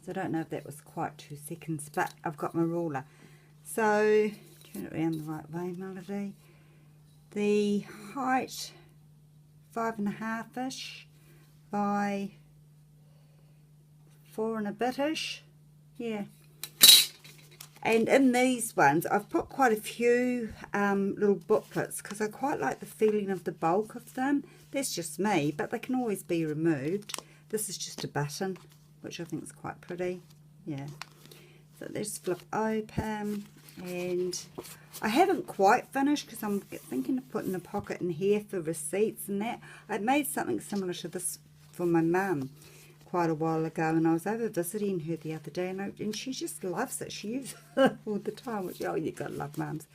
So I don't know if that was quite 2 seconds, but I've got my ruler. So turn it around the right way, Melody. The height 5.5-ish by 4 and a bit-ish. Yeah. And in these ones, I've put quite a few little booklets because I quite like the feeling of the bulk of them. That's just me, but they can always be removed. This is just a button, which I think is quite pretty. Yeah. So let's flip open. And I haven't quite finished because I'm thinking of putting a pocket in here for receipts and that. I made something similar to this for my mum quite a while ago, and I was over visiting her the other day, and she just loves it. She uses it all the time, which, oh, you've got to love mums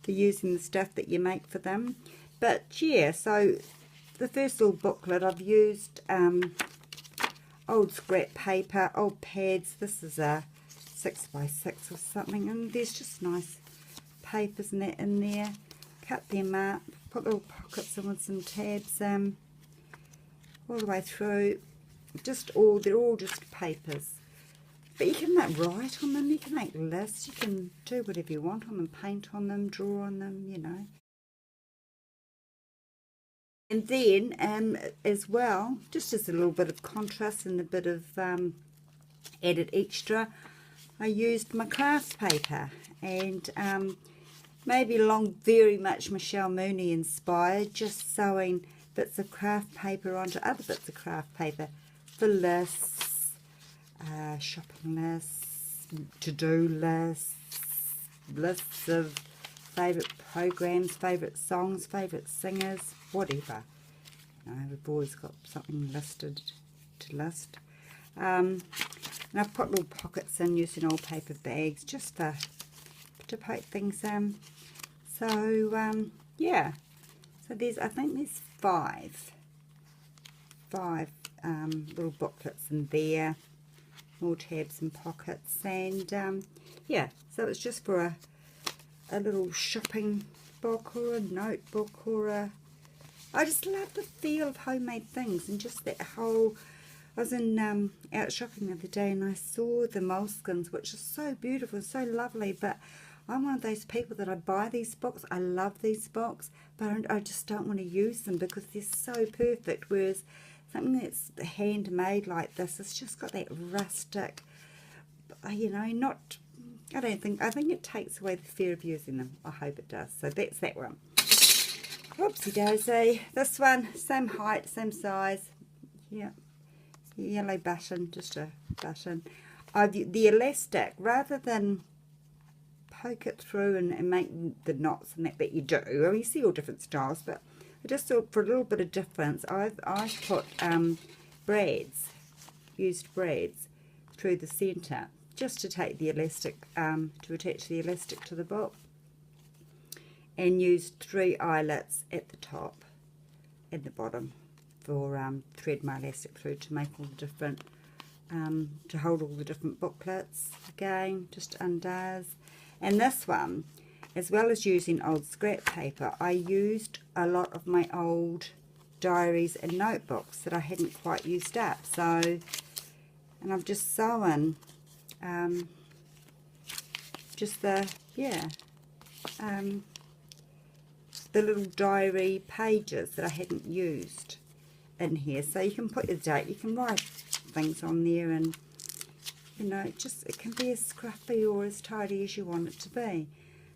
for using the stuff that you make for them. But yeah, so the first little booklet I've used old scrap paper, old pads. This is a 6x6 or something, and there's just nice papers and that in there. Cut them up, put little pockets in with some tabs all the way through. They're all just papers, but you can write on them, you can make lists, you can do whatever you want on them, paint on them, draw on them, you know. And then as well, just as a little bit of contrast and a bit of added extra, I used my craft paper, and maybe along very much Michelle Mooney inspired, just sewing bits of craft paper onto other bits of craft paper for lists, shopping lists, to-do lists, lists of favourite programs, favourite songs, favourite singers, whatever. You know, we've always got something listed to list. And I've put little pockets in using old paper bags just to poke things in. So yeah, so I think there's five little booklets in there, more tabs and pockets, and yeah, so it's just for a little shopping book or a notebook or I just love the feel of homemade things, and just that whole. I was out shopping the other day, and I saw the moleskins, which is so beautiful, so lovely, but I'm one of those people that I buy these books, I love these books, but I just don't want to use them because they're so perfect, whereas something that's handmade like this, it's just got that rustic, you know, I think it takes away the fear of using them. I hope it does. So that's that one. Whoopsie daisy. This one, same height, same size. Yeah. Yellow button, just a button. The elastic, rather than poke it through and make the knots and that you do. Well, you see all different styles, but I just thought for a little bit of difference, I've put used brads through the centre, just to take the elastic, to attach the elastic to the book, and used 3 eyelets at the top and the bottom for thread my elastic through to make all the different, to hold all the different booklets. Again, just undoes. And this one, as well as using old scrap paper, I used a lot of my old diaries and notebooks that I hadn't quite used up. So, and I've just sewn just the little diary pages that I hadn't used in here. So you can put your date, you can write things on there, and you know, it can be as scruffy or as tidy as you want it to be.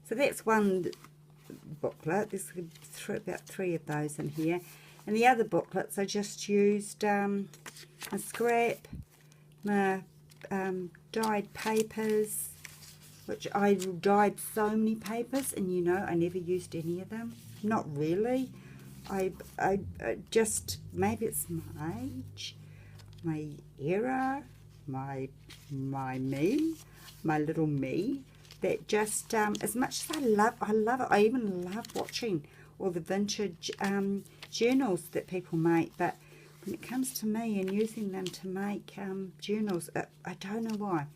So that's one booklet. There's about 3 of those in here. And the other booklets I just used my scrap, my dyed papers, which I dyed so many papers, and you know, I never used any of them. Not really. I just, maybe it's my age, my era, my little me, that just as much as I love it. I even love watching all the vintage journals that people make, but when it comes to me and using them to make journals, I don't know why.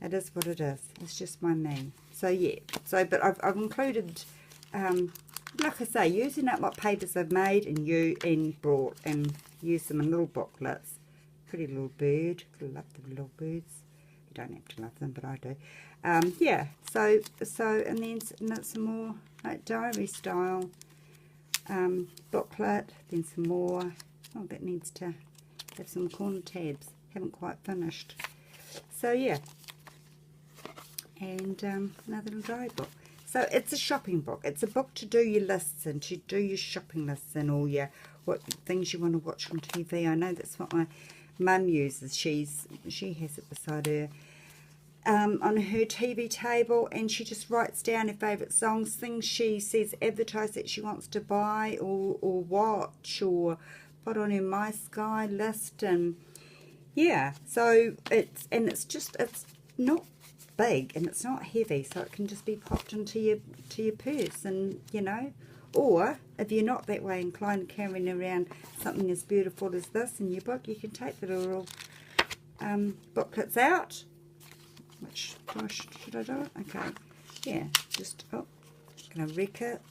It is what it is. It's just my me. So yeah. So, but I've included, like I say, using up what papers I've made and brought and used them in little booklets Pretty little bird. I love the little birds. You don't have to love them, but I do. Yeah, so and then some more like diary style booklet, then some more. Oh, that needs to have some corner tabs. Haven't quite finished. So yeah, and another little diary book. So it's a shopping book. It's a book to do your lists and to do your shopping lists and all your what things you want to watch on TV. I know that's what my mum uses. She has it beside her on her TV table, and she just writes down her favourite songs, things she sees advertised that she wants to buy or watch or put on her My Sky list. And yeah, so it's not big and it's not heavy, so it can just be popped into your purse, and you know, or if you're not that way inclined, carrying around something as beautiful as this in your book, you can take the little booklets out. Which gosh, should I do it? Okay, yeah, just gonna wreck it.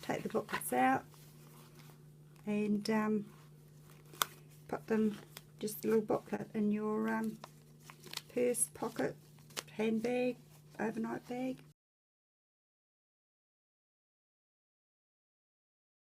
Take the booklets out and put them, just a little booklet in your purse, pocket, handbag, overnight bag,